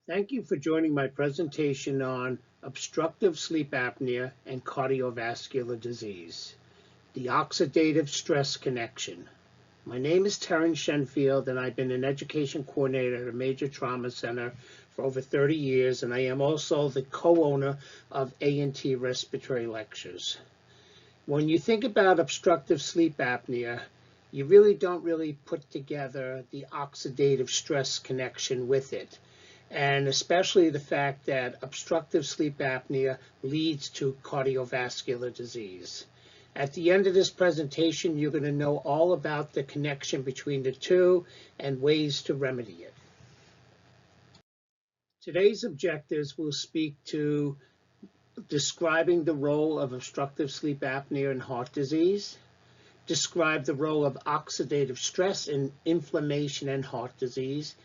Thank you for joining my presentation on obstructive sleep apnea and cardiovascular disease, the oxidative stress connection. My name is Terrence Shenfield, and I've been an education coordinator at a major trauma center for over 30 years, and I am also the co-owner of A&T Respiratory Lectures. When you think about obstructive sleep apnea, you don't put together the oxidative stress connection with it. And especially the fact that obstructive sleep apnea leads to cardiovascular disease. At the end of this presentation, you're going to know all about the connection between the two and ways to remedy it. Today's objectives will speak to describing the role of obstructive sleep apnea in heart disease, describe the role of oxidative stress in inflammation and heart disease,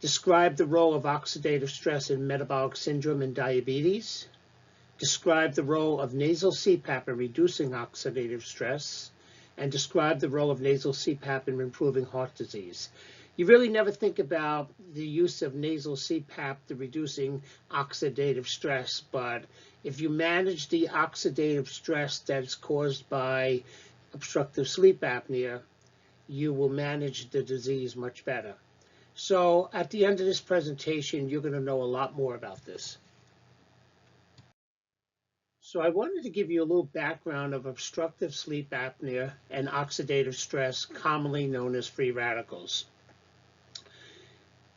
describe the role of oxidative stress in metabolic syndrome and diabetes, describe the role of nasal CPAP in reducing oxidative stress, and describe the role of nasal CPAP in improving heart disease. You really never think about the use of nasal CPAP to reducing oxidative stress, but if you manage the oxidative stress that's caused by obstructive sleep apnea, you will manage the disease much better. So at the end of this presentation, you're going to know a lot more about this. So I wanted to give you a little background of obstructive sleep apnea and oxidative stress, commonly known as free radicals.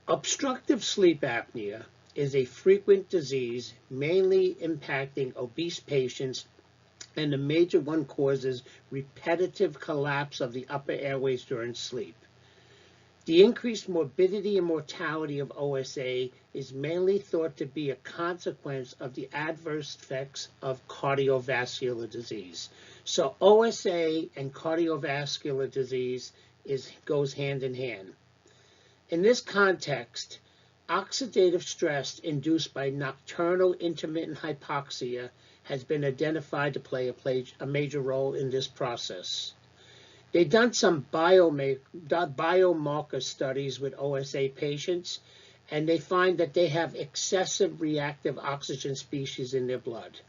Obstructive sleep apnea is a frequent disease mainly impacting obese patients, and the major one causes repetitive collapse of the upper airways during sleep. The increased morbidity and mortality of OSA is mainly thought to be a consequence of the adverse effects of cardiovascular disease. So OSA and cardiovascular disease goes hand in hand. In this context, oxidative stress induced by nocturnal intermittent hypoxia has been identified to play a major role in this process. They've done some biomarker studies with OSA patients, and they find that they have excessive reactive oxygen species in their blood.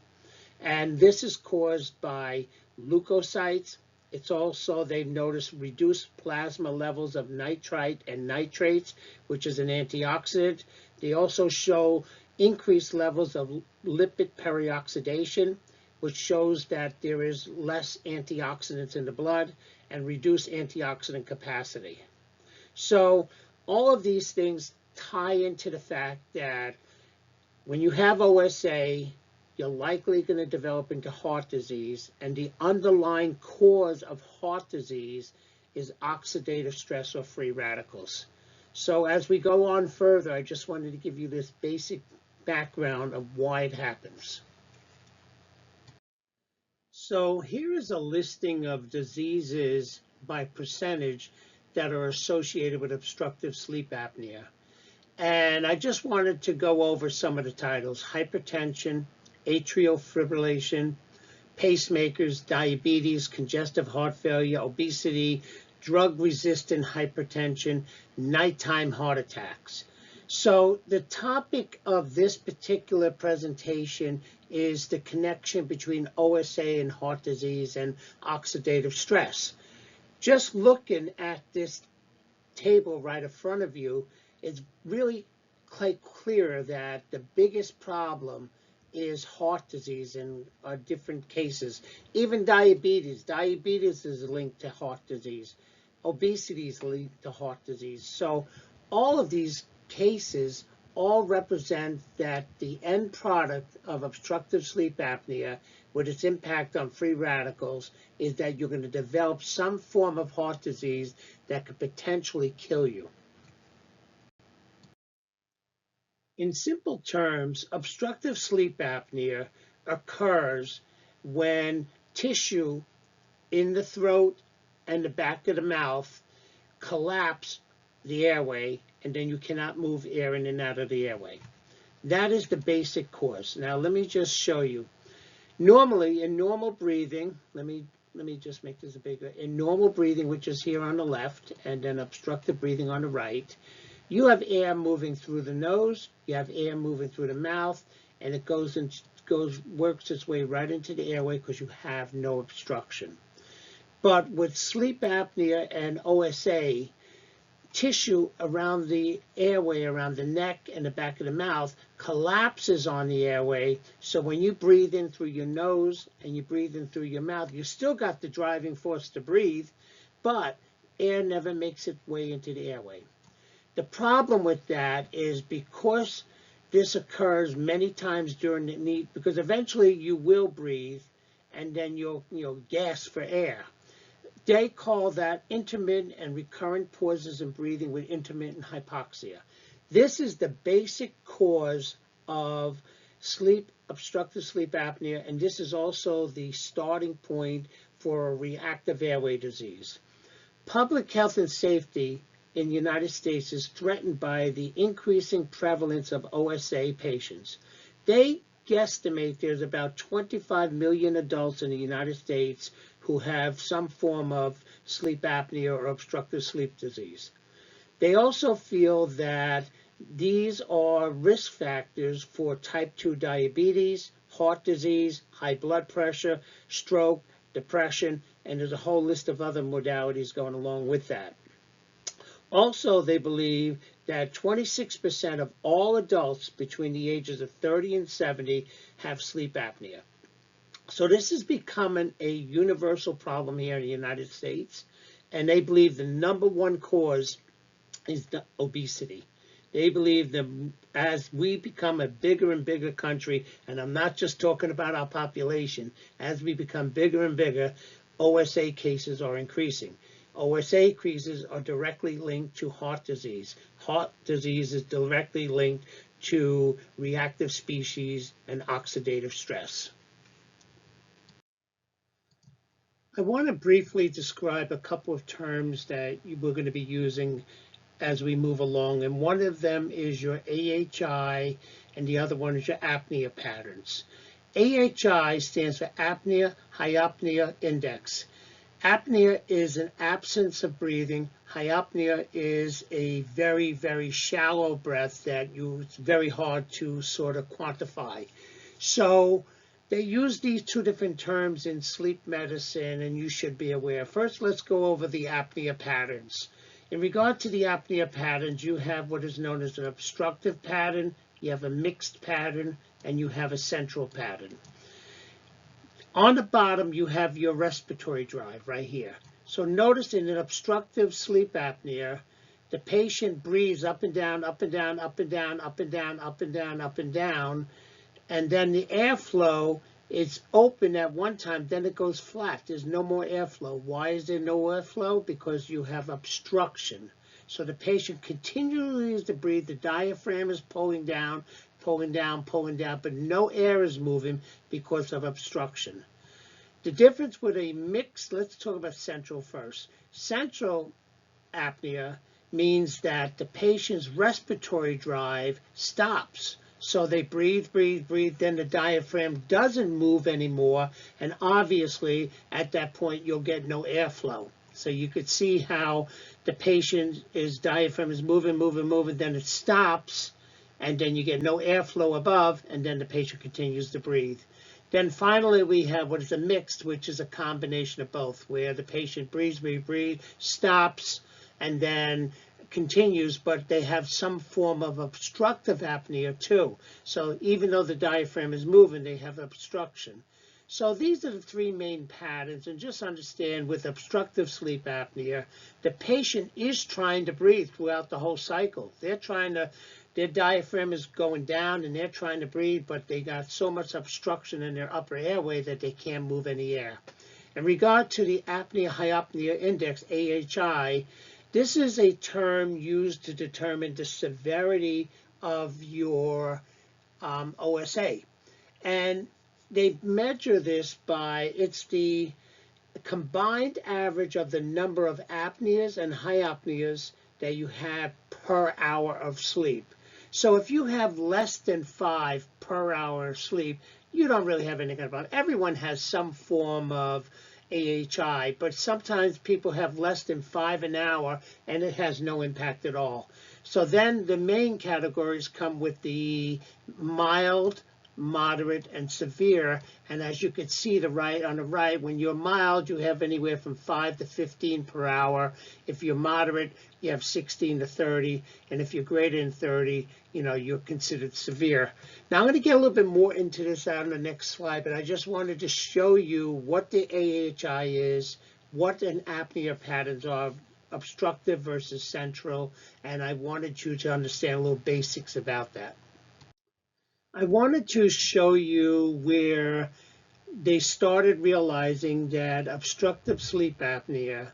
And this is caused by leukocytes. It's also, they've noticed, reduced plasma levels of nitrite and nitrates, which is an antioxidant. They also show increased levels of lipid perioxidation, which shows that there is less antioxidants in the blood and reduced antioxidant capacity. So all of these things tie into the fact that when you have OSA, you're likely going to develop into heart disease, and the underlying cause of heart disease is oxidative stress or free radicals. So as we go on further, I just wanted to give you this basic background of why it happens. So here is a listing of diseases by percentage that are associated with obstructive sleep apnea. And I just wanted to go over some of the titles: hypertension, atrial fibrillation, pacemakers, diabetes, congestive heart failure, obesity, drug-resistant hypertension, nighttime heart attacks. So the topic of this particular presentation is the connection between OSA and heart disease and oxidative stress. Just looking at this table right in front of you, it's really quite clear that the biggest problem is heart disease in different cases. Even diabetes. Diabetes is linked to heart disease. Obesity is linked to heart disease. So all of these cases all represent that the end product of obstructive sleep apnea, with its impact on free radicals, is that you're going to develop some form of heart disease that could potentially kill you. In simple terms, obstructive sleep apnea occurs when tissue in the throat and the back of the mouth collapse the airway, and then you cannot move air in and out of the airway. That is the basic cause. Now let me just show you. Normally, in normal breathing, let me just make this bigger. In normal breathing, which is here on the left, and then obstructive breathing on the right, You have air moving through the nose, you have air moving through the mouth, and it works its way right into the airway because you have no obstruction. But with sleep apnea and OSA, tissue around the airway, around the neck and the back of the mouth, collapses on the airway. So when you breathe in through your nose and you breathe in through your mouth, you still got the driving force to breathe, but air never makes its way into the airway. The problem with that is because this occurs many times during the need, because eventually you will breathe and then you'll gasp for air. They call that intermittent and recurrent pauses in breathing with intermittent hypoxia. This is the basic cause of obstructive sleep apnea, and this is also the starting point for a reactive airway disease. Public health and safety in the United States is threatened by the increasing prevalence of OSA patients. They guesstimate there's about 25 million adults in the United States who have some form of sleep apnea or obstructive sleep disease. They also feel that these are risk factors for type 2 diabetes, heart disease, high blood pressure, stroke, depression, and there's a whole list of other modalities going along with that. Also, they believe that 26% of all adults between the ages of 30 and 70 have sleep apnea. So this is becoming a universal problem here in the United States, and they believe the number one cause is the obesity. They believe that as we become a bigger and bigger country, and I'm not just talking about our population, as we become bigger and bigger, OSA cases are increasing. OSA cases are directly linked to heart disease. Heart disease is directly linked to reactive species and oxidative stress. I want to briefly describe a couple of terms that we're going to be using as we move along, and one of them is your AHI and the other one is your apnea patterns. AHI stands for apnea hypopnea index. Apnea is an absence of breathing. Hypopnea is a very, very shallow breath that it's very hard to sort of quantify. So they use these two different terms in sleep medicine, and you should be aware. First, let's go over the apnea patterns. In regard to the apnea patterns, you have what is known as an obstructive pattern, you have a mixed pattern, and you have a central pattern. On the bottom, you have your respiratory drive right here. So notice in an obstructive sleep apnea, the patient breathes up and down, up and down, up and down, up and down, up and down, up and down, and then the airflow is open at one time, then it goes flat. There's no more airflow. Why is there no airflow? Because you have obstruction. So the patient continually is to breathe. The diaphragm is pulling down, pulling down, pulling down, but no air is moving because of obstruction. The difference with a mixed, let's talk about central first. Central apnea means that the patient's respiratory drive stops. So they breathe, breathe, breathe, then the diaphragm doesn't move anymore, and obviously at that point you'll get no airflow. So you could see how the patient's diaphragm is moving, moving, moving, then it stops, and then you get no airflow above, and then the patient continues to breathe. Then finally we have what is a mixed, which is a combination of both, where the patient breathes, breathes, stops, and then continues, but they have some form of obstructive apnea too. So even though the diaphragm is moving, they have obstruction. So these are the three main patterns, and just understand with obstructive sleep apnea, the patient is trying to breathe throughout the whole cycle. Their diaphragm is going down and they're trying to breathe, but they got so much obstruction in their upper airway that they can't move any air. In regard to the apnea hypopnea index, AHI, this is a term used to determine the severity of your OSA. And they measure this by, it's the combined average of the number of apneas and hypopneas that you have per hour of sleep. So if you have less than 5 per hour of sleep, you don't really have anything about it. Everyone has some form of AHI, but sometimes people have less than 5 an hour and it has no impact at all. So then the main categories come with the mild, moderate, and severe. And as you can see on the right, when you're mild, you have anywhere from 5 to 15 per hour. If you're moderate, you have 16 to 30. And if you're greater than 30, you're considered severe. Now I'm going to get a little bit more into this on the next slide, but I just wanted to show you what the AHI is, what an apnea patterns are, obstructive versus central, and I wanted you to understand a little basics about that. I wanted to show you where they started realizing that obstructive sleep apnea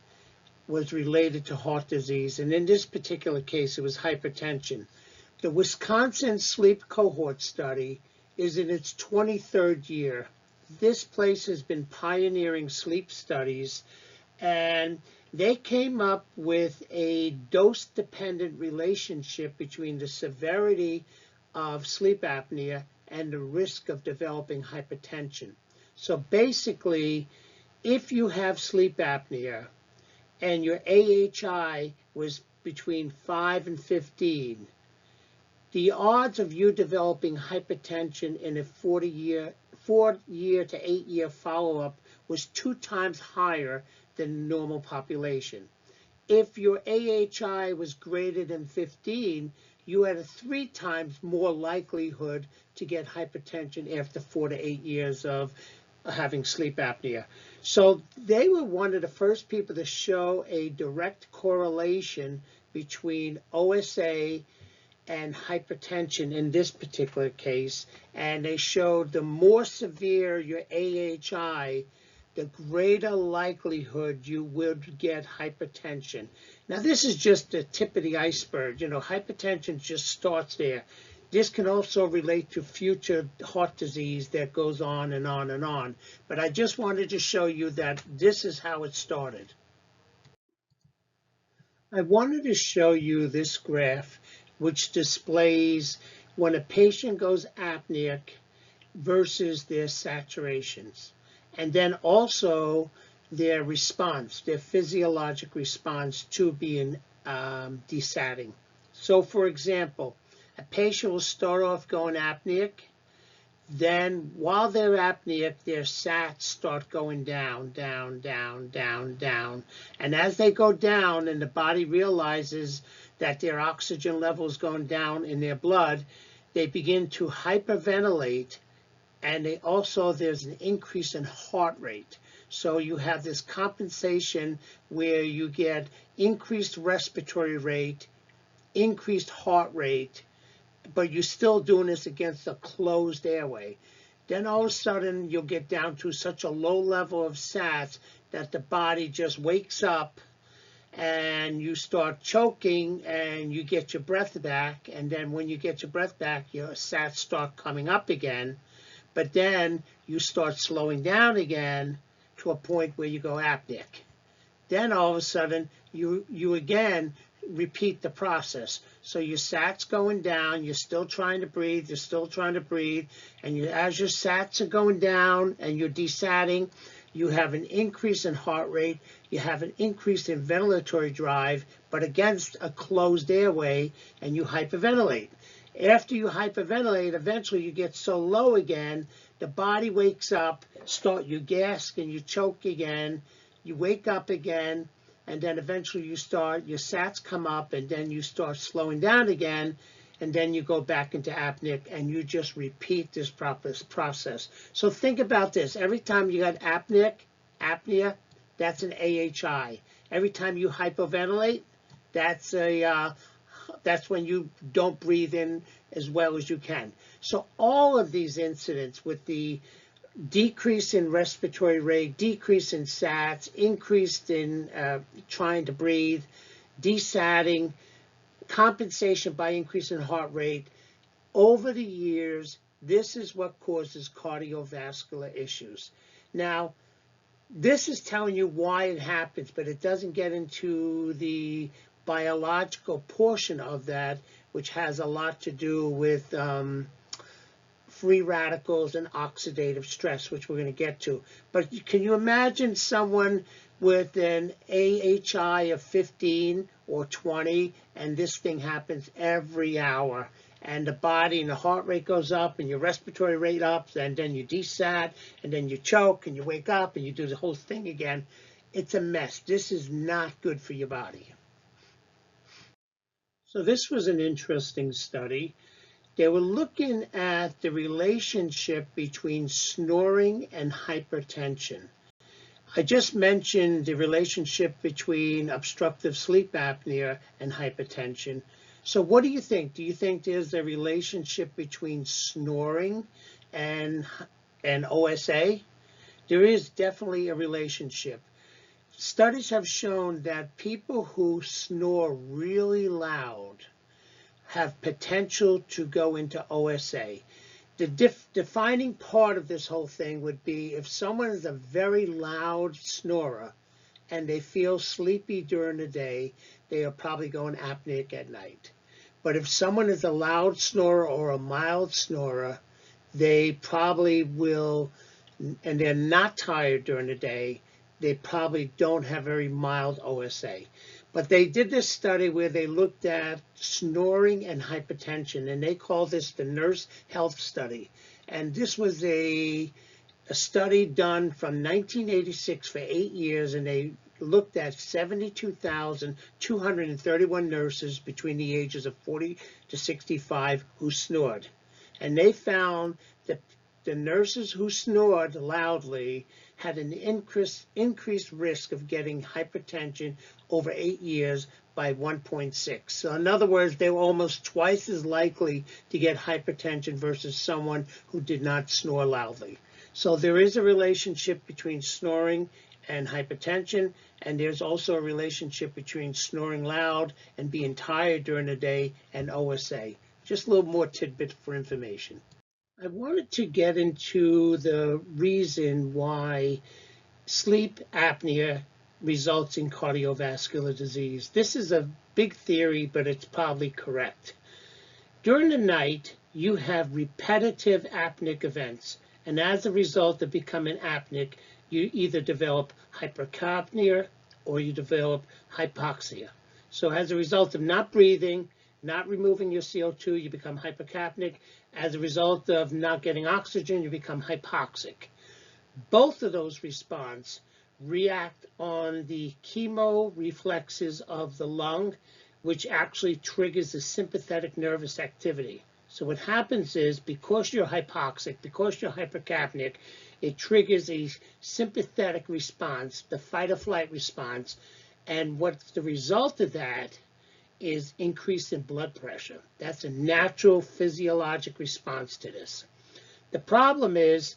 was related to heart disease, and in this particular case, it was hypertension. The Wisconsin Sleep Cohort Study is in its 23rd year. This place has been pioneering sleep studies, and they came up with a dose-dependent relationship between the severity of sleep apnea and the risk of developing hypertension. So basically, if you have sleep apnea and your AHI was between 5 and 15, the odds of you developing hypertension in a 4-year to 8-year follow-up was 2 times higher than the normal population. If your AHI was greater than 15, you had a 3 times more likelihood to get hypertension after 4 to 8 years of having sleep apnea. So they were one of the first people to show a direct correlation between OSA and hypertension in this particular case, and they showed the more severe your AHI, the greater likelihood you would get hypertension. Now, this is just the tip of the iceberg. Hypertension just starts there. This can also relate to future heart disease that goes on and on and on. But I just wanted to show you that this is how it started. I wanted to show you this graph, which displays when a patient goes apneic versus their saturations, and then also their response, their physiologic response to being desatting. So for example, a patient will start off going apneic, then while they're apneic, their sats start going down, down, down, down, down. And as they go down and the body realizes that their oxygen level is going down in their blood, they begin to hyperventilate, and there's an increase in heart rate. So you have this compensation where you get increased respiratory rate, increased heart rate, but you're still doing this against a closed airway. Then all of a sudden you'll get down to such a low level of sats that the body just wakes up and you start choking and you get your breath back. And then when you get your breath back, your sats start coming up again. But then you start slowing down again to a point where you go apneic. Then all of a sudden you again repeat the process. So your sats going down, you're still trying to breathe, and as your sats are going down and you're desatting, you have an increase in heart rate, you have an increase in ventilatory drive, but against a closed airway, and you hyperventilate. After you hyperventilate, eventually you get so low again, the body wakes up, you gasp and you choke again, you wake up again, and then eventually your sats come up, and then you start slowing down again, and then you go back into apneic, and you just repeat this process. So think about this. Every time you got apnea, that's an AHI. Every time you hypoventilate, that's when you don't breathe in as well as you can. So all of these incidents with the decrease in respiratory rate, decrease in sats, increase in trying to breathe, desatting, compensation by increase in heart rate, over the years, this is what causes cardiovascular issues. Now, this is telling you why it happens, but it doesn't get into the biological portion of that, which has a lot to do with free radicals and oxidative stress, which we're going to get to. But can you imagine someone with an AHI of 15 or 20, and this thing happens every hour. And the body and the heart rate goes up and your respiratory rate up, and then you desat, and then you choke and you wake up and you do the whole thing again. It's a mess. This is not good for your body. So this was an interesting study. They were looking at the relationship between snoring and hypertension. I just mentioned the relationship between obstructive sleep apnea and hypertension. So what do you think? Do you think there's a relationship between snoring and OSA? There is definitely a relationship. Studies have shown that people who snore really loud have potential to go into OSA. The defining part of this whole thing would be if someone is a very loud snorer and they feel sleepy during the day, they are probably going apneic at night. But if someone is a loud snorer or a mild snorer, they probably will, and they're not tired during the day, they probably don't have very mild OSA. But they did this study where they looked at snoring and hypertension, and they call this the Nurse Health Study. And this was a study done from 1986 for 8 years, and they looked at 72,231 nurses between the ages of 40 to 65 who snored. And they found that the nurses who snored loudly had an increased risk of getting hypertension over 8 years by 1.6. So in other words, they were almost twice as likely to get hypertension versus someone who did not snore loudly. So there is a relationship between snoring and hypertension, and there's also a relationship between snoring loud and being tired during the day and OSA. Just a little more tidbit for information. I wanted to get into the reason why sleep apnea results in cardiovascular disease. This is a big theory, but it's probably correct. During the night, you have repetitive apneic events, and as a result of becoming apneic, you either develop hypercapnia or you develop hypoxia. So as a result of not breathing, not removing your CO2, you become hypercapnic. As a result of not getting oxygen, you become hypoxic. Both of those responses react on the chemoreflexes of the lung, which actually triggers the sympathetic nervous activity. So what happens is, because you're hypoxic, because you're hypercapnic, it triggers a sympathetic response, the fight or flight response, and what's the result of that is increase in blood pressure. That's a natural physiologic response to this. The problem is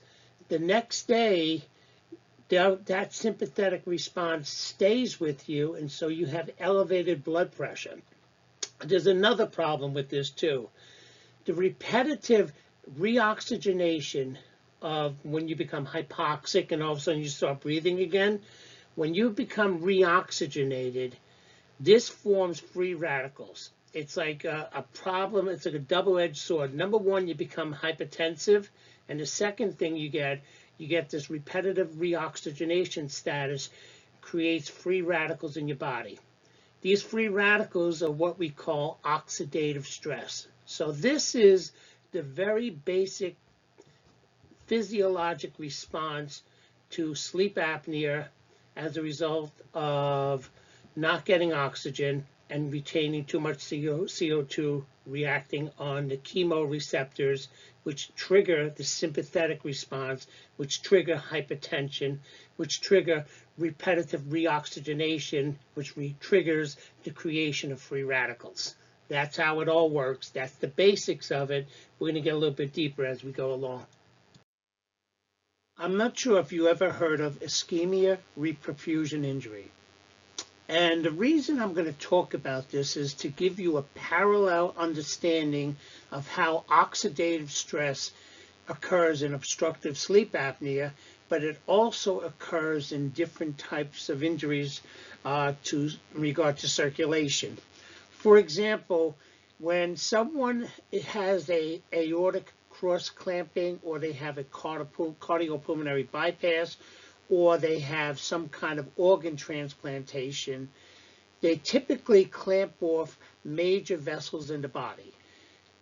the next day, that sympathetic response stays with you, and so you have elevated blood pressure. There's another problem with this too. The repetitive reoxygenation of when you become hypoxic and all of a sudden you start breathing again, when you become reoxygenated, this forms free radicals. It's like a problem. It's like a double-edged sword. Number one, you become hypertensive. And the second thing you get this repetitive reoxygenation status creates free radicals in your body. These free radicals are what we call oxidative stress. So this is the very basic physiologic response to sleep apnea as a result of not getting oxygen and retaining too much CO2, reacting on the chemoreceptors, which trigger the sympathetic response, which trigger hypertension, which trigger repetitive reoxygenation, which triggers the creation of free radicals. That's how it all works. That's the basics of it. We're going to get a little bit deeper as we go along. I'm not sure if you ever heard of ischemia reperfusion injury. And the reason I'm going to talk about this is to give you a parallel understanding of how oxidative stress occurs in obstructive sleep apnea, but it also occurs in different types of injuries in regard to circulation. For example, when someone has a aortic cross clamping, or they have a cardiopulmonary bypass, or they have some kind of organ transplantation, they typically clamp off major vessels in the body.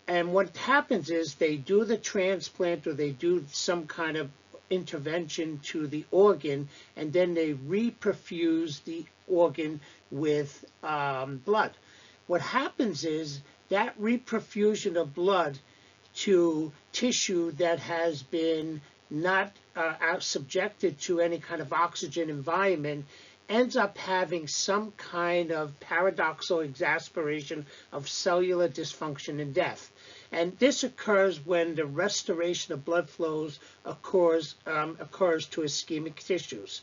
And what happens is they do the transplant or they do some kind of intervention to the organ, and then they reperfuse the organ with blood. What happens is that reperfusion of blood to tissue that has been not subjected to any kind of oxygen environment ends up having some kind of paradoxical exacerbation of cellular dysfunction and death. And this occurs when the restoration of blood flows occurs to ischemic tissues.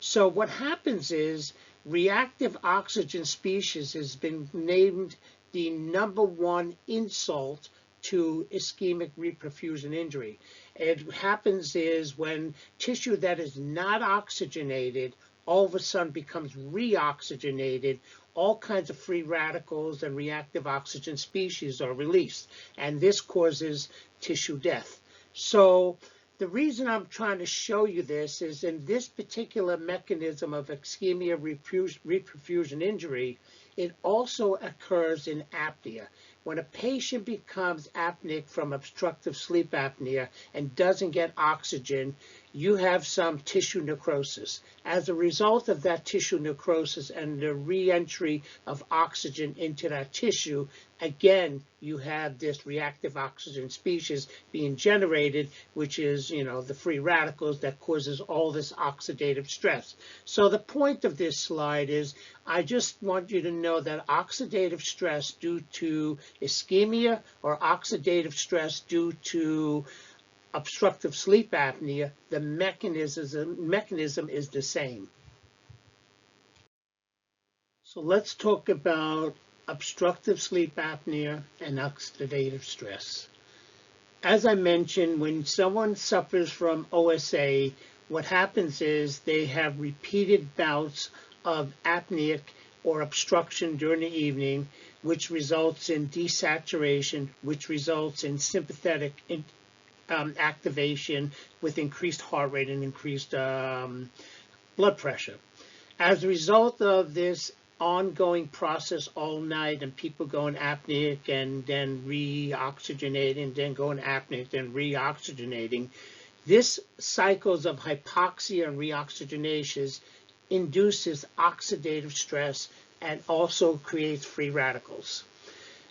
So what happens is reactive oxygen species has been named the #1 insult to ischemic reperfusion injury. It happens is when tissue that is not oxygenated all of a sudden becomes reoxygenated, all kinds of free radicals and reactive oxygen species are released, and this causes tissue death. So the reason I'm trying to show you this is in this particular mechanism of ischemia reperfusion injury, it also occurs in apnea. When a patient becomes apneic from obstructive sleep apnea and doesn't get oxygen, you have some tissue necrosis. As a result of that tissue necrosis and the re-entry of oxygen into that tissue, again, you have this reactive oxygen species being generated, which is, the free radicals that causes all this oxidative stress. So the point of this slide is I just want you to know that oxidative stress due to ischemia or oxidative stress due to obstructive sleep apnea, the mechanism is the same. So let's talk about obstructive sleep apnea and oxidative stress. As I mentioned, when someone suffers from OSA, what happens is they have repeated bouts of apneic or obstruction during the evening, which results in desaturation, which results in sympathetic activation with increased heart rate and increased blood pressure. As a result of this ongoing process all night and people going apneic and then reoxygenating, then going apneic, then reoxygenating, this cycles of hypoxia and reoxygenations induces oxidative stress and also creates free radicals.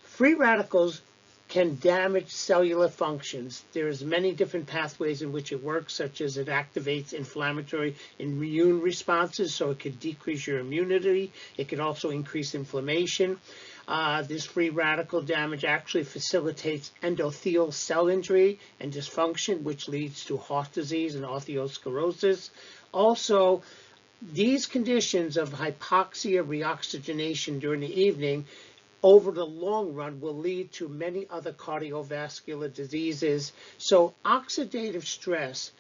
Free radicals can damage cellular functions. There's many different pathways in which it works, such as it activates inflammatory immune responses, so it could decrease your immunity. It could also increase inflammation. This free radical damage actually facilitates endothelial cell injury and dysfunction, which leads to heart disease and atherosclerosis. Also, these conditions of hypoxia, reoxygenation during the evening over the long run will lead to many other cardiovascular diseases. So oxidative stress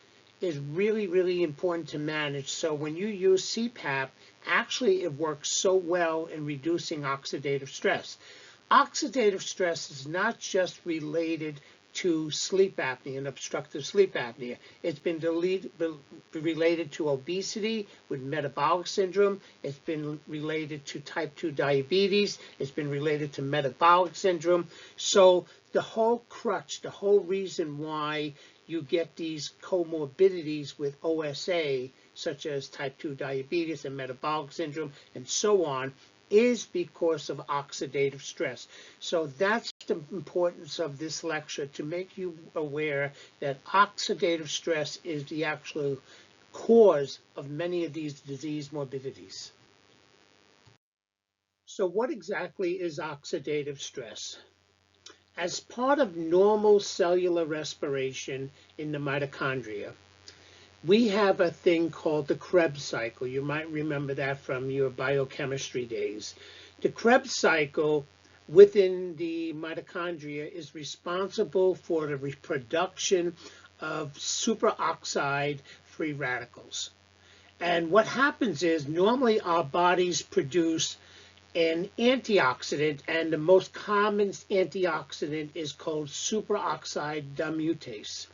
is really, really important to manage. So when you use CPAP, actually it works so well in reducing oxidative stress. Oxidative stress is not just related to sleep apnea and obstructive sleep apnea. It's been related to obesity with metabolic syndrome. It's been related to type 2 diabetes. It's been related to metabolic syndrome. So the whole crutch, the whole reason why you get these comorbidities with OSA, such as type 2 diabetes and metabolic syndrome and so on, is because of oxidative stress. So that's the importance of this lecture, to make you aware that oxidative stress is the actual cause of many of these disease morbidities. So what exactly is oxidative stress? As part of normal cellular respiration in the mitochondria, we have a thing called the Krebs cycle. You might remember that from your biochemistry days. The Krebs cycle within the mitochondria is responsible for the reproduction of superoxide free radicals. And what happens is normally our bodies produce an antioxidant, and the most common antioxidant is called superoxide dismutase.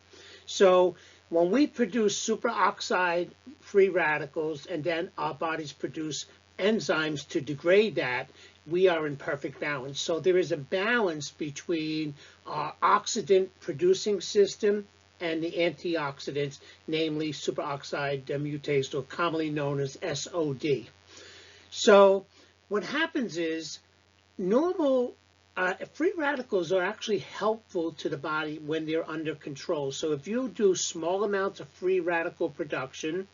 So When we produce superoxide free radicals and then our bodies produce enzymes to degrade that, we are in perfect balance. So there is a balance between our oxidant producing system and the antioxidants, namely superoxide mutase, or commonly known as SOD. So what happens is normal free radicals are actually helpful to the body when they're under control. So if you do small amounts of free radical production,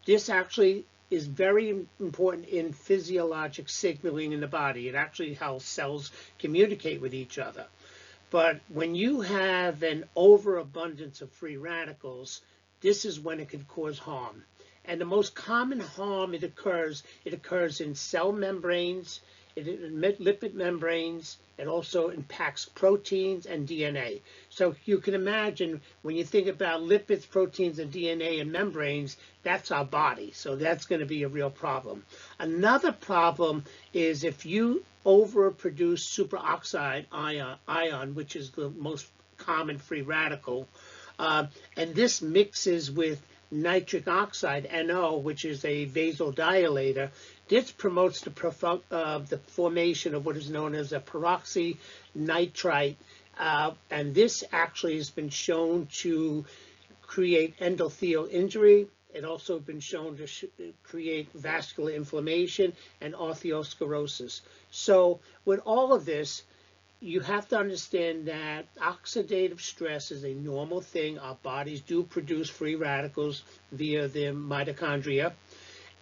this actually is very important in physiologic signaling in the body. It actually helps cells communicate with each other. But when you have an overabundance of free radicals, this is when it can cause harm. And the most common harm it occurs in cell membranes, in lipid membranes. It also impacts proteins and DNA. So you can imagine when you think about lipids, proteins, and DNA and membranes, that's our body. So that's going to be a real problem. Another problem is if you overproduce superoxide ion, which is the most common free radical, and this mixes with nitric oxide, NO, which is a vasodilator. This promotes the formation of what is known as a peroxynitrite, and this actually has been shown to create endothelial injury. It also been shown to create vascular inflammation and arteriosclerosis. So with all of this, you have to understand that oxidative stress is a normal thing. Our bodies do produce free radicals via the mitochondria,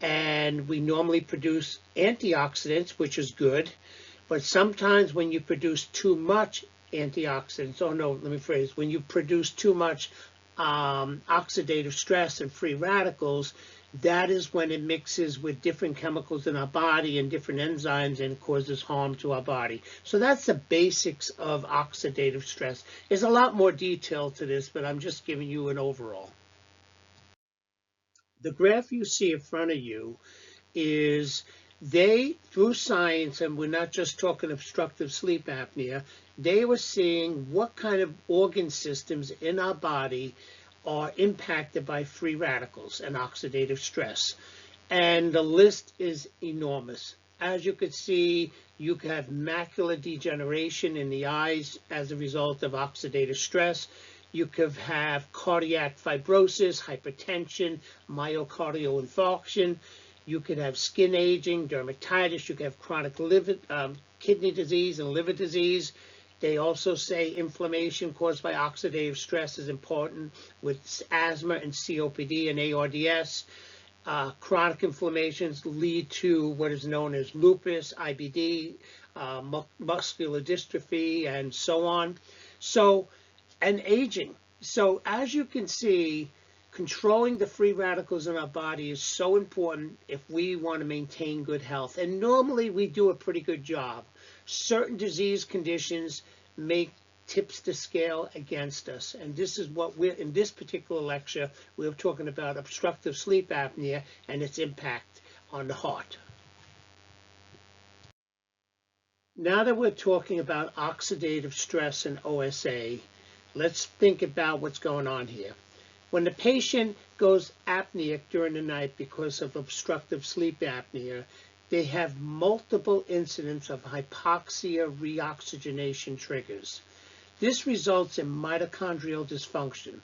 and we normally produce antioxidants, which is good. But sometimes when you produce too much antioxidants, when you produce too much oxidative stress and free radicals, that is when it mixes with different chemicals in our body and different enzymes and causes harm to our body. So that's the basics of oxidative stress. There's a lot more detail to this, but I'm just giving you an overall. The graph you see in front of you is through science, and we're not just talking obstructive sleep apnea, they were seeing what kind of organ systems in our body are impacted by free radicals and oxidative stress. And the list is enormous. As you can see, you can have macular degeneration in the eyes as a result of oxidative stress. You could have cardiac fibrosis, hypertension, myocardial infarction. You could have skin aging, dermatitis. You could have chronic kidney disease and liver disease. They also say inflammation caused by oxidative stress is important with asthma and COPD and ARDS. Chronic inflammations lead to what is known as lupus, IBD, muscular dystrophy, and so on. And aging. So as you can see, controlling the free radicals in our body is so important if we want to maintain good health. And normally we do a pretty good job. Certain disease conditions make tips the scale against us. And this is what in this particular lecture, we're talking about obstructive sleep apnea and its impact on the heart. Now that we're talking about oxidative stress and OSA, let's think about what's going on here. When the patient goes apneic during the night because of obstructive sleep apnea, they have multiple incidents of hypoxia reoxygenation triggers. This results in mitochondrial dysfunction.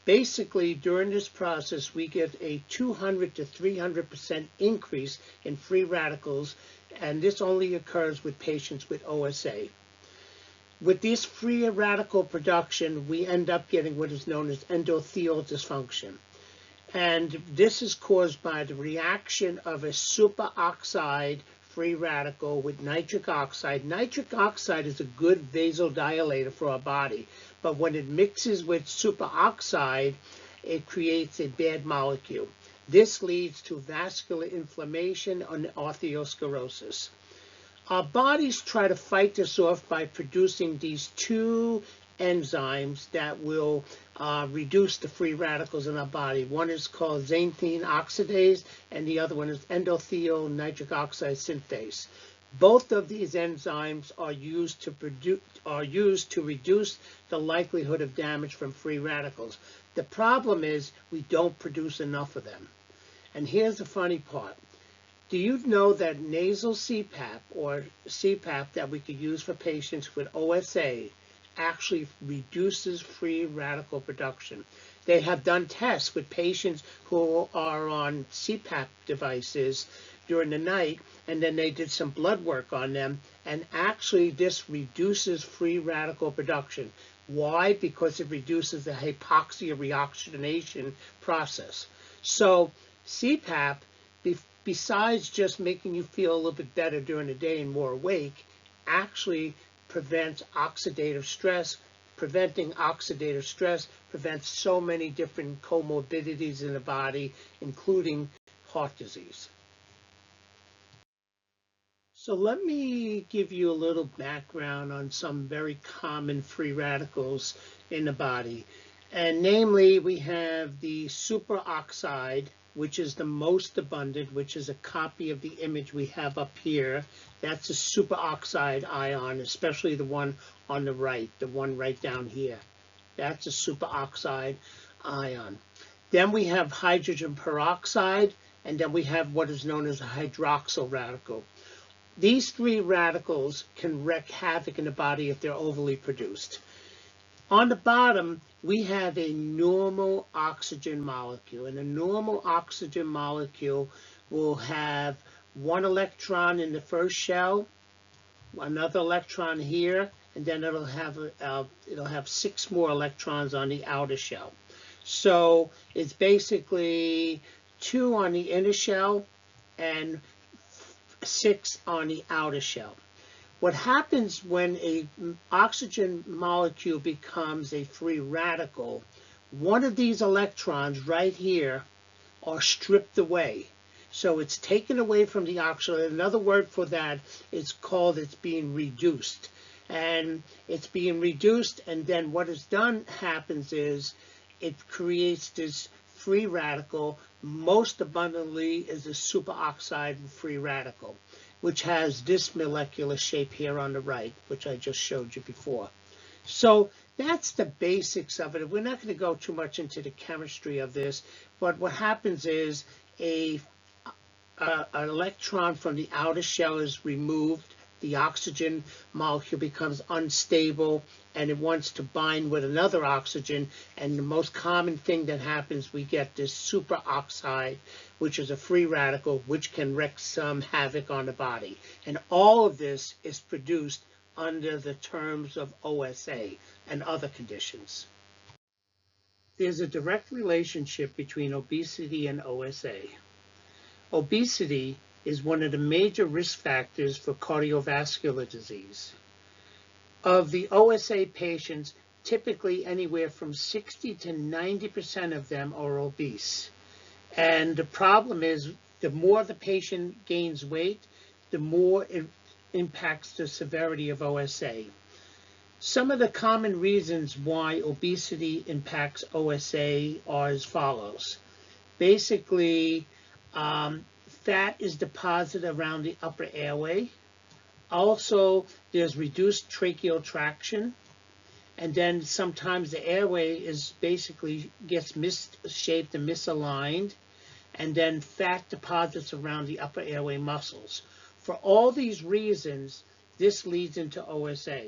Basically, during this process, we get a 200 to 300% increase in free radicals, and this only occurs with patients with OSA. With this free radical production, we end up getting what is known as endothelial dysfunction. And this is caused by the reaction of a superoxide free radical with nitric oxide. Nitric oxide is a good vasodilator for our body, but when it mixes with superoxide, it creates a bad molecule. This leads to vascular inflammation and arteriosclerosis. Our bodies try to fight this off by producing these two enzymes that will reduce the free radicals in our body. One is called xanthine oxidase, and the other one is endothelial nitric oxide synthase. Both of these enzymes are used to reduce the likelihood of damage from free radicals. The problem is we don't produce enough of them. And here's the funny part. Do you know that nasal CPAP or CPAP that we could use for patients with OSA actually reduces free radical production? They have done tests with patients who are on CPAP devices during the night, and then they did some blood work on them, and actually this reduces free radical production. Why? Because it reduces the hypoxia reoxygenation process. So CPAP, besides just making you feel a little bit better during the day and more awake, actually prevents oxidative stress. Preventing oxidative stress prevents so many different comorbidities in the body, including heart disease. So let me give you a little background on some very common free radicals in the body. And namely, we have the superoxide, which is the most abundant, which is a copy of the image we have up here. That's a superoxide ion, especially the one on the right, the one right down here. That's a superoxide ion. Then we have hydrogen peroxide, and then we have what is known as a hydroxyl radical. These three radicals can wreak havoc in the body if they're overly produced. On the bottom, we have a normal oxygen molecule, and a normal oxygen molecule will have one electron in the first shell, another electron here, and then it'll have 6 more electrons on the outer shell. So it's basically 2 on the inner shell and 6 on the outer shell. What happens when an oxygen molecule becomes a free radical, one of these electrons right here are stripped away. So it's taken away from the oxygen. Another word for that is called it's being reduced. And it's being reduced, and then what is done happens is it creates this free radical. Most abundantly is a superoxide free radical, which has this molecular shape here on the right, which I just showed you before. So that's the basics of it. We're not going to go too much into the chemistry of this, but what happens is an electron from the outer shell is removed. The oxygen molecule becomes unstable, and it wants to bind with another oxygen, and the most common thing that happens, we get this superoxide, which is a free radical, which can wreak some havoc on the body. And all of this is produced under the terms of OSA and other conditions. There's a direct relationship between obesity and OSA. Obesity is one of the major risk factors for cardiovascular disease. Of the OSA patients, typically anywhere from 60 to 90% of them are obese. And the problem is, the more the patient gains weight, the more it impacts the severity of OSA. Some of the common reasons why obesity impacts OSA are as follows. Basically, fat is deposited around the upper airway. Also, there's reduced tracheal traction. And then sometimes the airway is basically gets misshaped and misaligned. And then fat deposits around the upper airway muscles. For all these reasons, this leads into OSA.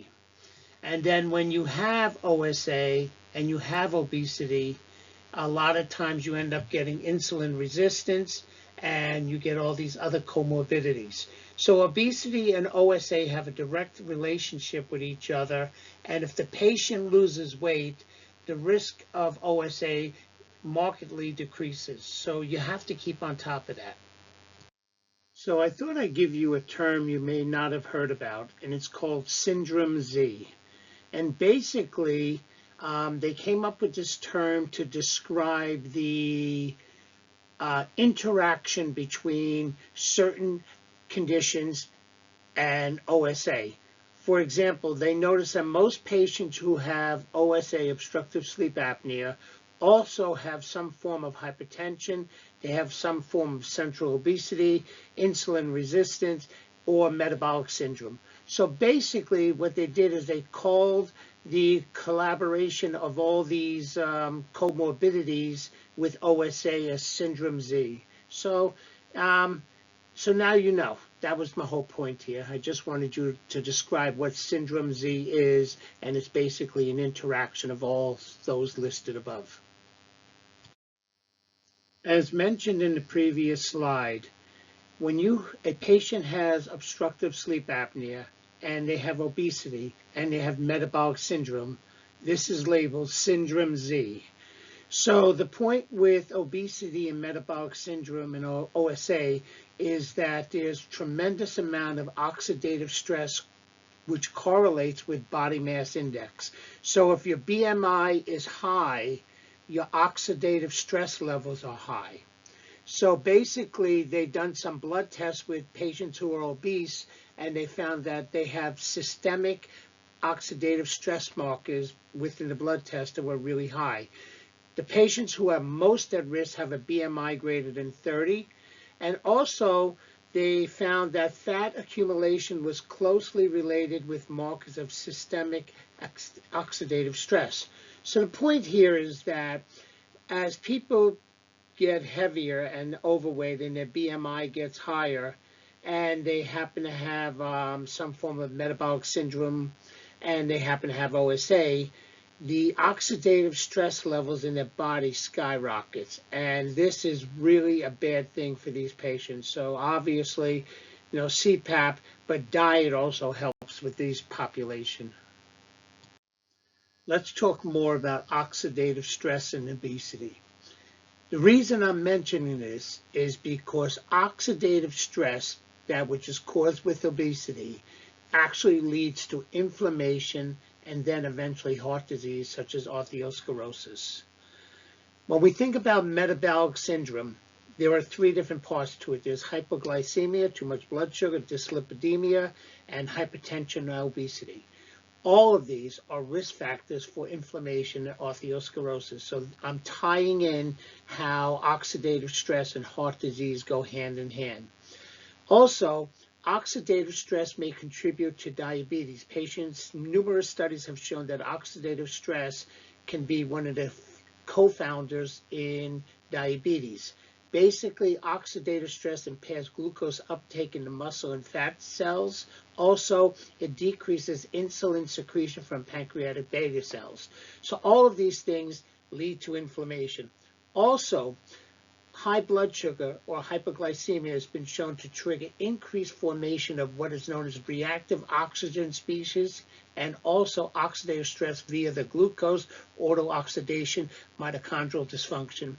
And then when you have OSA and you have obesity, a lot of times you end up getting insulin resistance, and you get all these other comorbidities. So obesity and OSA have a direct relationship with each other, and if the patient loses weight, the risk of OSA markedly decreases. So you have to keep on top of that. So I thought I'd give you a term you may not have heard about, and it's called Syndrome Z. And basically, they came up with this term to describe the interaction between certain conditions and OSA. For example, they notice that most patients who have OSA, obstructive sleep apnea, also have some form of hypertension, they have some form of central obesity, insulin resistance, or metabolic syndrome. So basically what they did is they called the collaboration of all these comorbidities with OSA as Syndrome Z. So, so now you know. That was my whole point here. I just wanted you to describe what Syndrome Z is, and it's basically an interaction of all those listed above. As mentioned in the previous slide, when a patient has obstructive sleep apnea and they have obesity and they have metabolic syndrome, this is labeled Syndrome Z. So the point with obesity and metabolic syndrome and OSA is that there's tremendous amount of oxidative stress which correlates with body mass index. So if your BMI is high, your oxidative stress levels are high. So basically, they've done some blood tests with patients who are obese, and they found that they have systemic oxidative stress markers within the blood test that were really high. The patients who are most at risk have a BMI greater than 30, and also they found that fat accumulation was closely related with markers of systemic oxidative stress. So the point here is that as people get heavier and overweight and their BMI gets higher and they happen to have some form of metabolic syndrome and they happen to have OSA, the oxidative stress levels in their body skyrockets, and this is really a bad thing for these patients. So obviously, CPAP, but diet also helps with these population. Let's talk more about oxidative stress and obesity. The reason I'm mentioning this is because oxidative stress, that which is caused with obesity, actually leads to inflammation and then eventually heart disease such as atherosclerosis. When we think about metabolic syndrome, there are three different parts to it. There's hypoglycemia, too much blood sugar, dyslipidemia, and hypertension and obesity. All of these are risk factors for inflammation and atherosclerosis. So I'm tying in how oxidative stress and heart disease go hand in hand. Also, oxidative stress may contribute to diabetes. Numerous studies have shown that oxidative stress can be one of the co-founders in diabetes. Basically, oxidative stress impairs glucose uptake in the muscle and fat cells. Also, it decreases insulin secretion from pancreatic beta cells. So all of these things lead to inflammation. Also, high blood sugar or hypoglycemia has been shown to trigger increased formation of what is known as reactive oxygen species and also oxidative stress via the glucose autooxidation, mitochondrial dysfunction,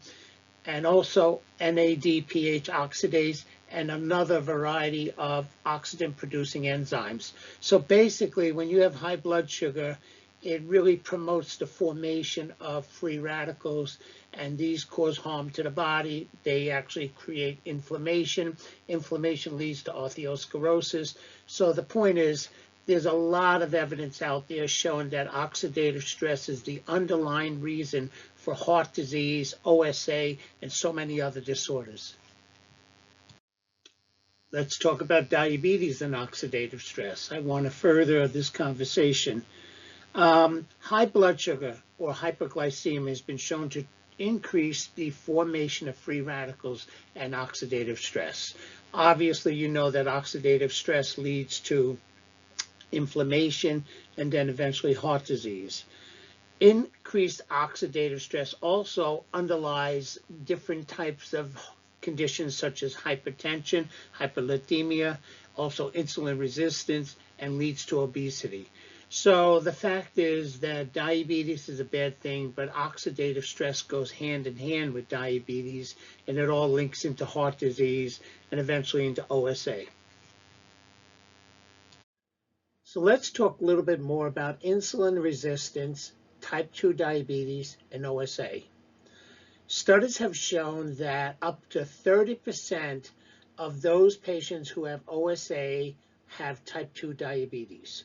and also NADPH oxidase and another variety of oxygen-producing enzymes. So basically, when you have high blood sugar, it really promotes the formation of free radicals, and these cause harm to the body. They actually create inflammation. Inflammation leads to atherosclerosis. So the point is, there's a lot of evidence out there showing that oxidative stress is the underlying reason for heart disease, OSA, and so many other disorders. Let's talk about diabetes and oxidative stress. I want to further this conversation. High blood sugar or hyperglycemia has been shown to increase the formation of free radicals and oxidative stress. Obviously, you know that oxidative stress leads to inflammation and then eventually heart disease. Increased oxidative stress also underlies different types of conditions such as hypertension, hyperlipidemia, also insulin resistance, and leads to obesity. So the fact is that diabetes is a bad thing, but oxidative stress goes hand in hand with diabetes, and it all links into heart disease and eventually into OSA. So let's talk a little bit more about insulin resistance, type 2 diabetes, and OSA. Studies have shown that up to 30% of those patients who have OSA have type 2 diabetes.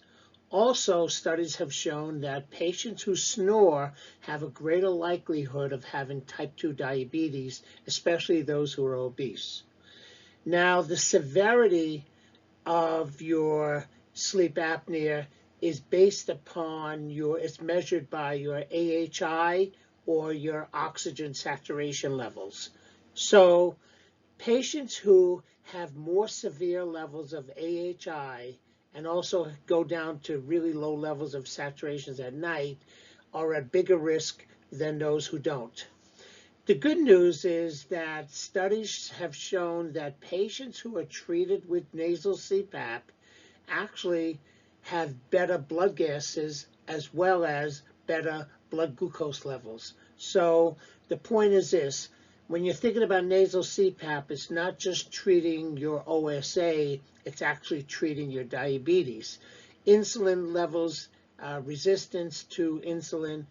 Also, studies have shown that patients who snore have a greater likelihood of having type 2 diabetes, especially those who are obese. Now, the severity of your sleep apnea is based upon it's measured by your AHI or your oxygen saturation levels. So patients who have more severe levels of AHI and also go down to really low levels of saturations at night are at bigger risk than those who don't. The good news is that studies have shown that patients who are treated with nasal CPAP actually have better blood gases as well as better blood glucose levels. So the point is this: when you're thinking about nasal CPAP, it's not just treating your OSA, it's actually treating your diabetes. Insulin levels, resistance to insulin,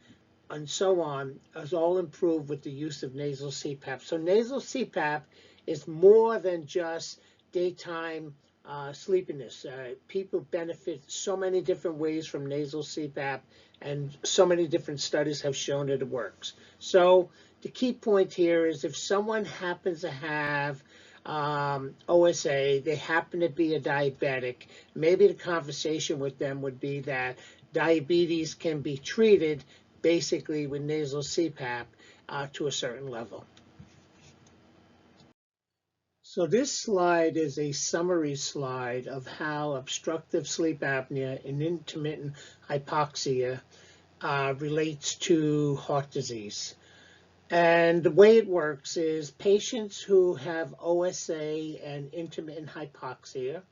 and so on, is all improved with the use of nasal CPAP. So nasal CPAP is more than just daytime sleepiness. People benefit so many different ways from nasal CPAP, and so many different studies have shown that it works. So the key point here is if someone happens to have OSA, they happen to be a diabetic, maybe the conversation with them would be that diabetes can be treated basically with nasal CPAP to a certain level. So this slide is a summary slide of how obstructive sleep apnea and intermittent hypoxia relates to heart disease. And the way it works is patients who have OSA and intermittent hypoxia,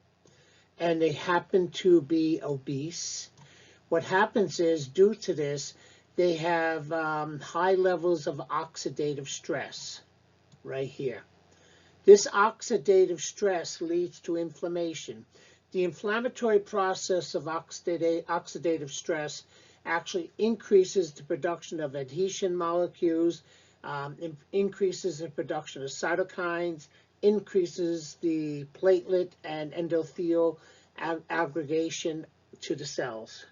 and they happen to be obese, what happens is, due to this, they have high levels of oxidative stress right here. This oxidative stress leads to inflammation. The inflammatory process of oxidative stress actually increases the production of adhesion molecules, increases the production of cytokines, increases the platelet and endothelial aggregation to the cells.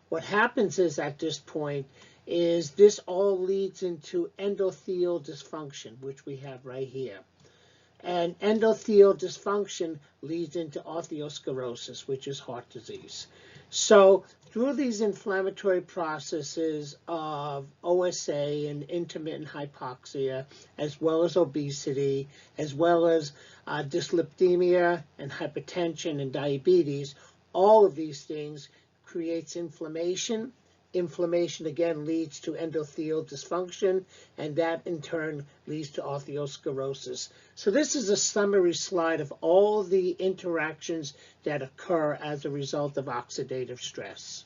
What happens is at this point is this all leads into endothelial dysfunction, which we have right here. And endothelial dysfunction leads into atherosclerosis, which is heart disease. So through these inflammatory processes of OSA and intermittent hypoxia, as well as obesity, as well as dyslipidemia and hypertension and diabetes, all of these things creates inflammation. Inflammation again leads to endothelial dysfunction, and that in turn leads to atherosclerosis. So this is a summary slide of all the interactions that occur as a result of oxidative stress.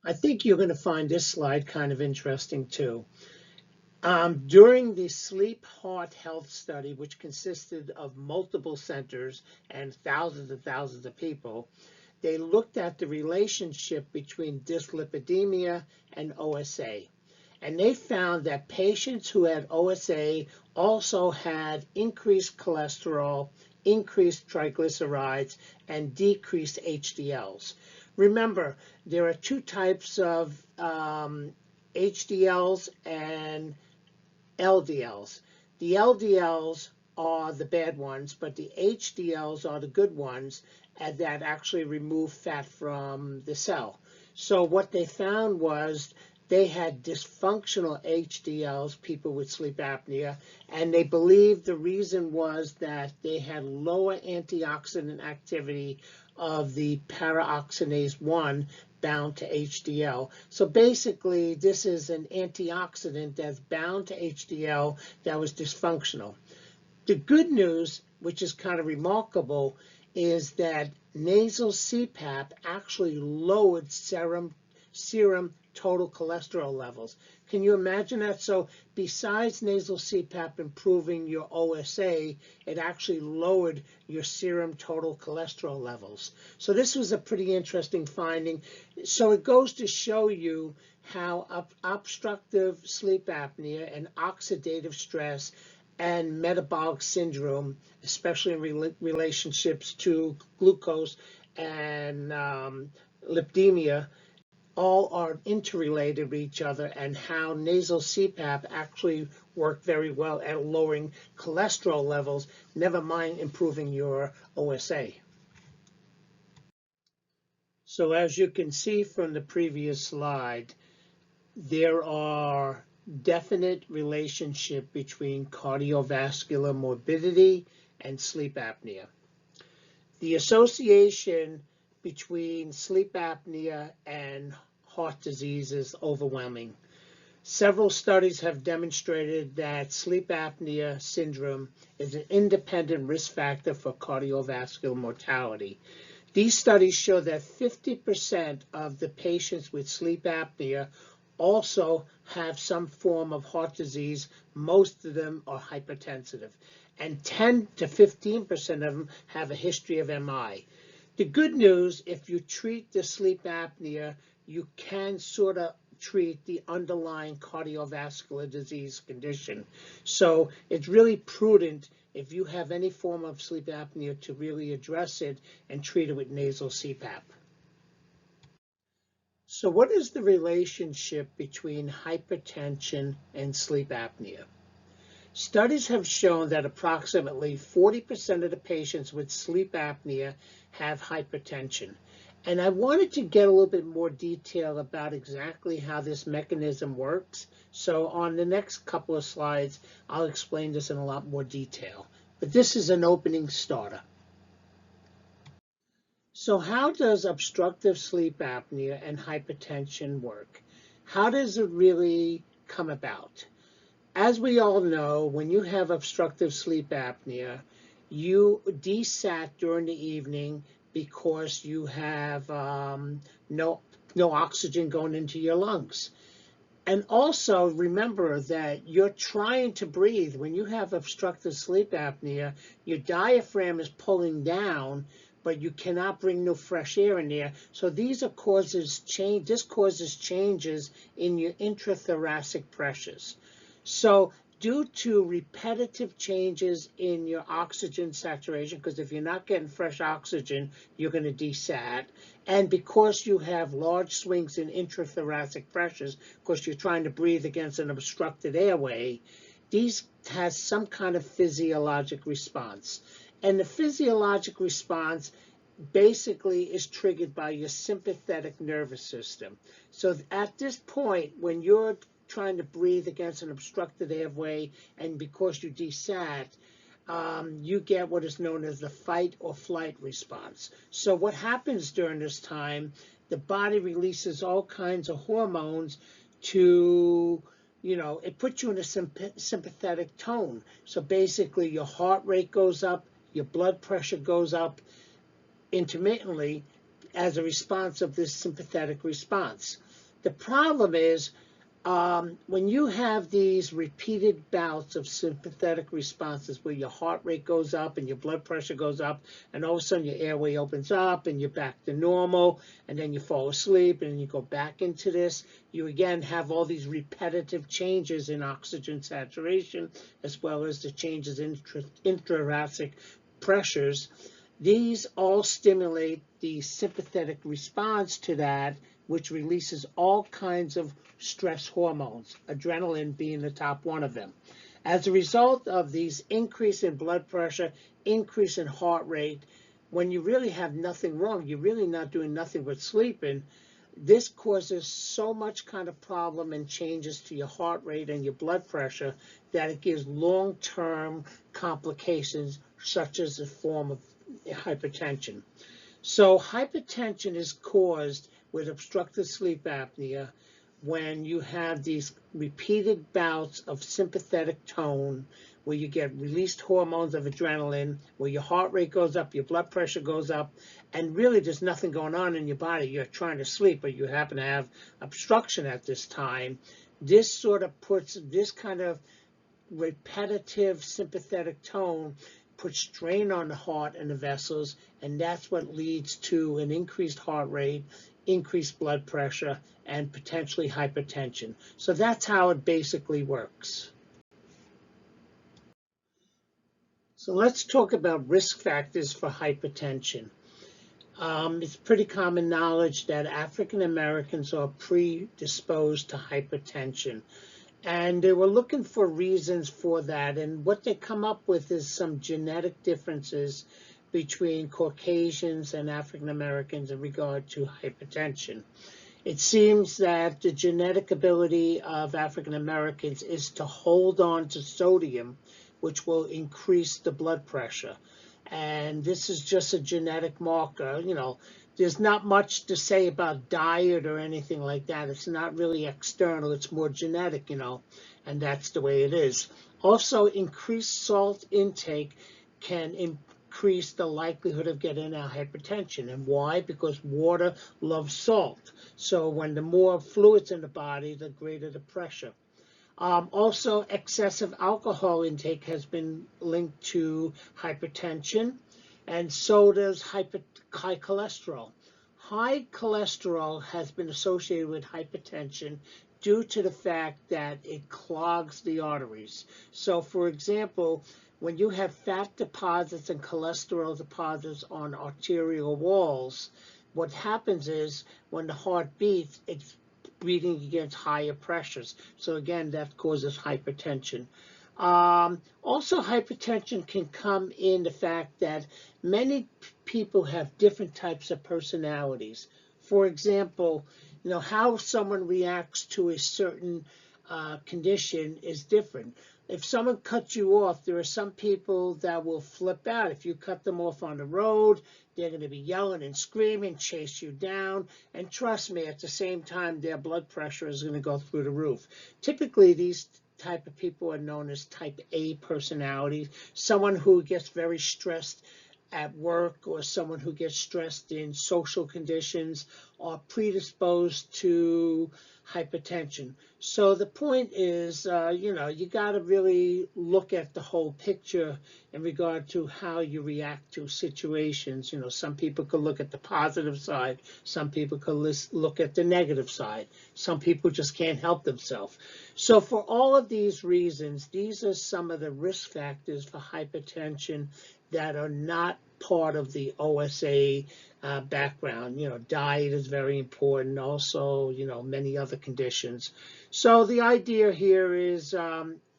I think you're going to find this slide kind of interesting too. During the sleep heart health study, which consisted of multiple centers and thousands of people, they looked at the relationship between dyslipidemia and OSA. And they found that patients who had OSA also had increased cholesterol, increased triglycerides, and decreased HDLs. Remember, there are two types of HDLs and LDLs. The LDLs are the bad ones, but the HDLs are the good ones, and that actually remove fat from the cell. So what they found was they had dysfunctional HDLs, people with sleep apnea, and they believed the reason was that they had lower antioxidant activity of the paraoxinase 1 bound to HDL. So basically, this is an antioxidant that's bound to HDL that was dysfunctional. The good news, which is kind of remarkable, is that nasal CPAP actually lowered serum total cholesterol levels. Can you imagine that? So besides nasal CPAP improving your OSA, it actually lowered your serum total cholesterol levels. So this was a pretty interesting finding. So it goes to show you how obstructive sleep apnea and oxidative stress and metabolic syndrome, especially in relationships to glucose and lipidemia, all are interrelated with each other, and how nasal CPAP actually work very well at lowering cholesterol levels, never mind improving your OSA. So as you can see from the previous slide, there are definite relationship between cardiovascular morbidity and sleep apnea. The association between sleep apnea and heart disease is overwhelming. Several studies have demonstrated that sleep apnea syndrome is an independent risk factor for cardiovascular mortality. These studies show that 50% of the patients with sleep apnea also have some form of heart disease. Most of them are hypertensive, and 10 to 15% of them have a history of MI. The good news, if you treat the sleep apnea, you can sort of treat the underlying cardiovascular disease condition. So it's really prudent, if you have any form of sleep apnea, to really address it and treat it with nasal CPAP. So what is the relationship between hypertension and sleep apnea? Studies have shown that approximately 40% of the patients with sleep apnea have hypertension. And I wanted to get a little bit more detail about exactly how this mechanism works. So on the next couple of slides, I'll explain this in a lot more detail. But this is an opening starter. So how does obstructive sleep apnea and hypertension work? How does it really come about? As we all know, when you have obstructive sleep apnea, you desat during the evening because you have no oxygen going into your lungs. And also remember that you're trying to breathe. When you have obstructive sleep apnea, your diaphragm is pulling down, but you cannot bring no fresh air in there. So this causes changes in your intrathoracic pressures. So due to repetitive changes in your oxygen saturation, because if you're not getting fresh oxygen, you're going to desat, and because you have large swings in intrathoracic pressures, because you're trying to breathe against an obstructed airway, these has some kind of physiologic response. And the physiologic response basically is triggered by your sympathetic nervous system. So at this point, when you're trying to breathe against an obstructed airway, and because you desat, you get what is known as the fight or flight response. So what happens during this time, the body releases all kinds of hormones to, it puts you in a sympathetic tone. So basically your heart rate goes up, your blood pressure goes up intermittently as a response of this sympathetic response. The problem is, when you have these repeated bouts of sympathetic responses where your heart rate goes up and your blood pressure goes up, and all of a sudden your airway opens up and you're back to normal, and then you fall asleep and then you go back into this, you again have all these repetitive changes in oxygen saturation, as well as the changes in intrathoracic pressures. These all stimulate the sympathetic response to that, which releases all kinds of stress hormones, adrenaline being the top one of them. As a result of these increase in blood pressure, increase in heart rate, when you really have nothing wrong, you're really not doing nothing but sleeping, this causes so much kind of problem and changes to your heart rate and your blood pressure that it gives long-term complications, such as a form of hypertension. So hypertension is caused with obstructive sleep apnea when you have these repeated bouts of sympathetic tone, where you get released hormones of adrenaline, where your heart rate goes up, your blood pressure goes up, and really there's nothing going on in your body. You're trying to sleep, but you happen to have obstruction at this time. This sort of puts this kind of repetitive sympathetic tone, puts strain on the heart and the vessels, and that's what leads to an increased heart rate, increased blood pressure, and potentially hypertension. So that's how it basically works. So let's talk about risk factors for hypertension. It's pretty common knowledge that African Americans are predisposed to hypertension. And they were looking for reasons for that. And what they come up with is some genetic differences between Caucasians and African Americans in regard to hypertension. It seems that the genetic ability of African Americans is to hold on to sodium, which will increase the blood pressure. And this is just a genetic marker. There's not much to say about diet or anything like that. It's not really external, it's more genetic, and that's the way it is. Also, increased salt intake can increase the likelihood of getting a hypertension. And why? Because water loves salt. So when the more fluids in the body, the greater the pressure. Also, excessive alcohol intake has been linked to hypertension, and so does high cholesterol. High cholesterol has been associated with hypertension due to the fact that it clogs the arteries. So, for example, when you have fat deposits and cholesterol deposits on arterial walls, what happens is when the heart beats, it's breathing against higher pressures. So again, that causes hypertension. Also, hypertension can come in the fact that many people have different types of personalities. For example, how someone reacts to a certain condition is different. If someone cuts you off, there are some people that will flip out. If you cut them off on the road, they're going to be yelling and screaming, chase you down. And trust me, at the same time, their blood pressure is going to go through the roof. Typically, these type of people are known as type A personalities, someone who gets very stressed at work or someone who gets stressed in social conditions are predisposed to hypertension. So the point is, you got to really look at the whole picture in regard to how you react to situations. Some people could look at the positive side. Some people could look at the negative side. Some people just can't help themselves. So for all of these reasons, these are some of the risk factors for hypertension that are not part of the OSA background. Diet is very important. Also, many other conditions. So the idea here is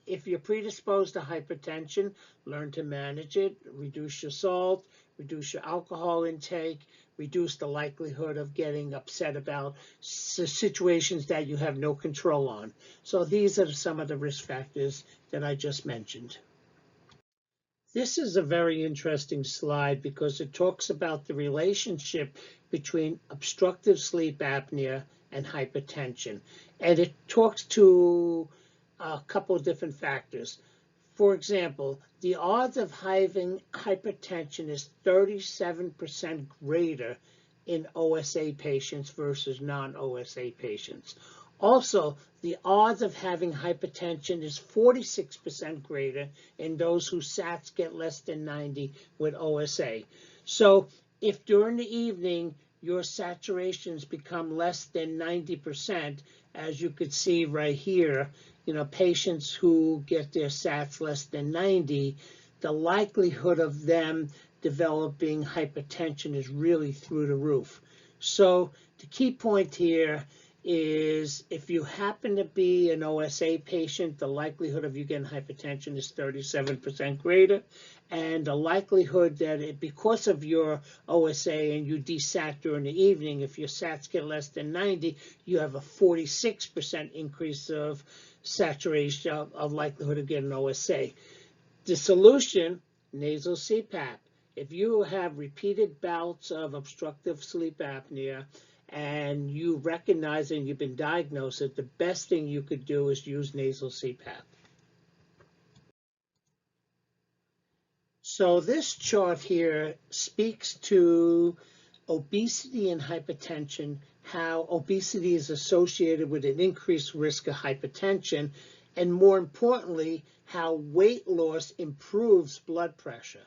if you're predisposed to hypertension, learn to manage it, reduce your salt, reduce your alcohol intake, reduce the likelihood of getting upset about situations that you have no control on. So these are some of the risk factors that I just mentioned. This is a very interesting slide because it talks about the relationship between obstructive sleep apnea and hypertension. And it talks to a couple of different factors. For example, the odds of having hypertension is 37% greater in OSA patients versus non-OSA patients. Also, the odds of having hypertension is 46% greater in those whose SATs get less than 90 with OSA. So if during the evening your saturations become less than 90%, as you could see right here, patients who get their SATs less than 90, the likelihood of them developing hypertension is really through the roof. So the key point here is if you happen to be an OSA patient, the likelihood of you getting hypertension is 37% greater. And the likelihood that because of your OSA and you desat during the evening, if your SATs get less than 90, you have a 46% increase of saturation of likelihood of getting OSA. The solution, nasal CPAP. If you have repeated bouts of obstructive sleep apnea, and you recognize and you've been diagnosed it, the best thing you could do is use nasal CPAP. So this chart here speaks to obesity and hypertension, how obesity is associated with an increased risk of hypertension, and more importantly, how weight loss improves blood pressure.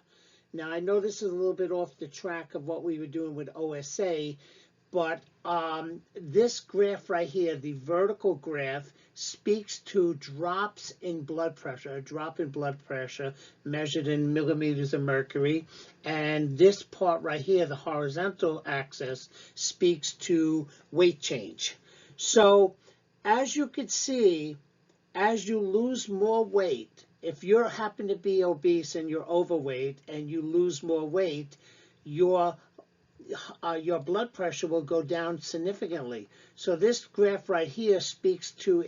Now, I know this is a little bit off the track of what we were doing with OSA, but this graph right here, the vertical graph, speaks to drops in blood pressure, a drop in blood pressure measured in millimeters of mercury. And this part right here, the horizontal axis, speaks to weight change. So as you can see, as you lose more weight, if you happen to be obese and you're overweight and you lose more weight, your blood pressure will go down significantly. So this graph right here speaks to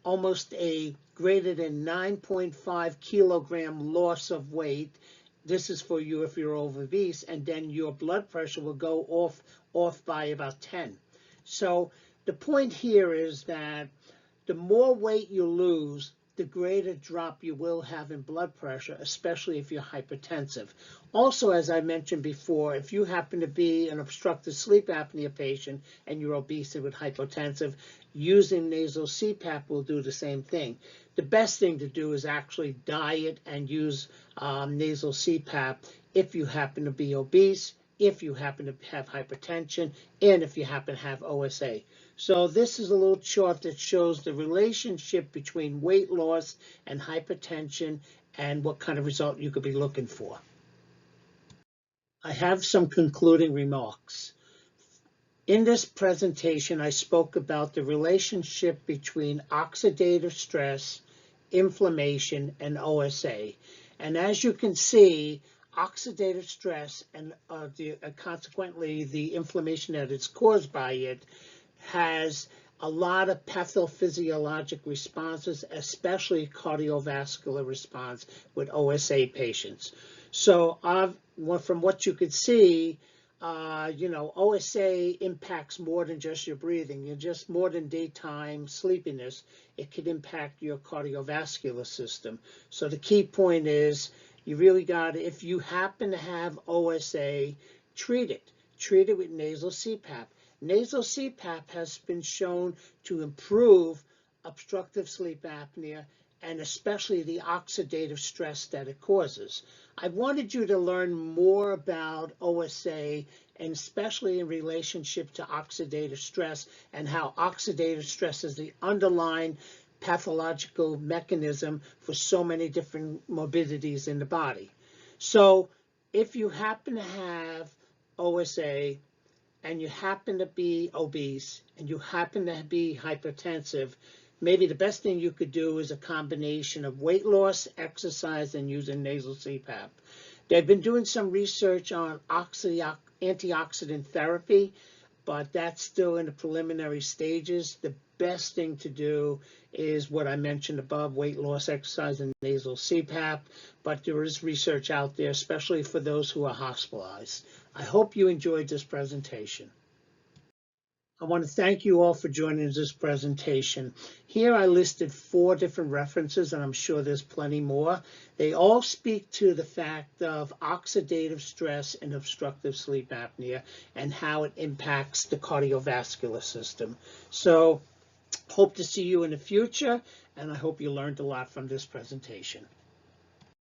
almost a greater than 9.5 kilogram loss of weight. This is for you if you're obese, and then your blood pressure will go off by about 10. So the point here is that the more weight you lose, the greater drop you will have in blood pressure, especially if you're hypertensive. Also, as I mentioned before, if you happen to be an obstructive sleep apnea patient and you're obese and hypotensive, using nasal CPAP will do the same thing. The best thing to do is actually diet and use nasal CPAP if you happen to be obese, if you happen to have hypertension, and if you happen to have OSA. So this is a little chart that shows the relationship between weight loss and hypertension and what kind of result you could be looking for. I have some concluding remarks. In this presentation, I spoke about the relationship between oxidative stress, inflammation, and OSA. And as you can see, oxidative stress and consequently the inflammation that is caused by it has a lot of pathophysiologic responses, especially cardiovascular response with OSA patients. So from what you could see, OSA impacts more than just your breathing. You're just more than daytime sleepiness. It could impact your cardiovascular system. So the key point is you really got to, if you happen to have OSA, treat it. Treat it with nasal CPAP. Nasal CPAP has been shown to improve obstructive sleep apnea and especially the oxidative stress that it causes. I wanted you to learn more about OSA and especially in relationship to oxidative stress and how oxidative stress is the underlying pathological mechanism for so many different morbidities in the body. So if you happen to have OSA and you happen to be obese and you happen to be hypertensive, maybe the best thing you could do is a combination of weight loss, exercise, and using nasal CPAP. They've been doing some research on antioxidant therapy, but that's still in the preliminary stages. The best thing to do is what I mentioned above, weight loss, exercise, and nasal CPAP, but there is research out there, especially for those who are hospitalized. I hope you enjoyed this presentation. I want to thank you all for joining this presentation. Here I listed 4 different references, and I'm sure there's plenty more. They all speak to the fact of oxidative stress and obstructive sleep apnea and how it impacts the cardiovascular system. So hope to see you in the future, and I hope you learned a lot from this presentation.